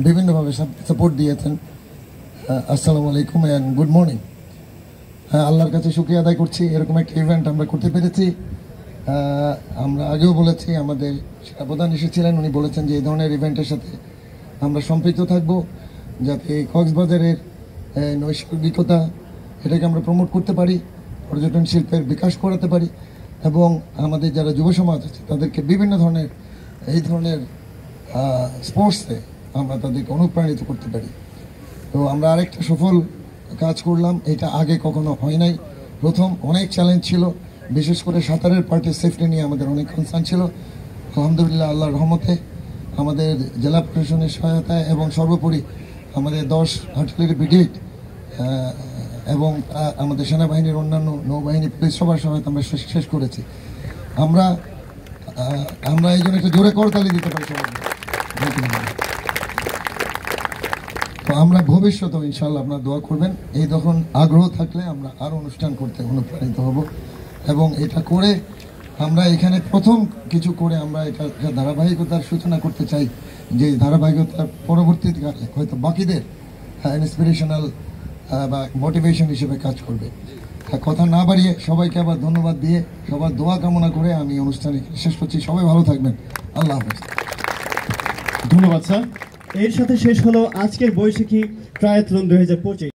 বিভিন্নভাবে সাপোর্ট দিয়েছেন। আসসালামু আলাইকুম এন্ড গুড মর্নিং। আল্লাহর কাছে শুকরিয়া আদায় করছি, এরকম একটা ইভেন্ট আমরা করতে পেরেছি। আমরা আগেও বলেছি, আমাদের সেনাপ্রধান এসেছিলেন, উনি বলেছেন যে এই ধরনের ইভেন্টের সাথে আমরা সম্পৃক্ত থাকব, যাতে কক্সবাজারের নৈসর্গিকতা এটাকে আমরা প্রমোট করতে পারি, পর্যটন শিল্পের বিকাশ করাতে পারি এবং আমাদের যারা যুব সমাজ আছে তাদেরকে বিভিন্ন ধরনের এই ধরনের স্পোর্টসে আমরা তাদেরকে অনুপ্রাণিত করতে পারি। তো আমরা আরেকটা সফল কাজ করলাম, এটা আগে কখনো হয় নাই, প্রথম। অনেক চ্যালেঞ্জ ছিল, বিশেষ করে সাঁতারের পার্টির সেফটি নিয়ে আমাদের অনেক কনসার্ন ছিল। আলহামদুলিল্লাহ, আল্লাহর রহমতে আমাদের জেলা প্রশাসনের সহায়তায় এবং সর্বোপরি আমাদের 10 আর্টিলারি ব্রিগেড এবং আমাদের সেনাবাহিনীর অন্যান্য নৌবাহিনী, পুলিশ সবার সহায়তা আমরা শেষ করেছি। আমরা এই জন্য একটা জোরে করতালি দিতে পারি সবাই। তো আমরা ভবিষ্যতেও ইনশাআল্লাহ আপনারা দোয়া করবেন, এই তখন আগ্রহ থাকলে আমরা আরও অনুষ্ঠান করতে অনুপ্রাণিত হব এবং এটা করে আমরা এখানে প্রথম কিছু করে আমরা এটা ধারাবাহিকতার সূচনা করতে চাই, যে ধারাবাহিকতার পরবর্তীকালে হয়তো বাকিদের ইন্সপিরেশনাল বা মোটিভেশন হিসেবে কাজ করবে। কথা না বাড়িয়ে সবাইকে আবার ধন্যবাদ দিয়ে সবার দোয়া কামনা করে আমি অনুষ্ঠানে শেষ করছি। সবাই ভালো থাকবেন, আল্লাহ হাফেজ। ধন্যবাদ স্যার। এর সাথে শেষ হলো আজকের বৈশাখী ট্রায়াথলন 2025।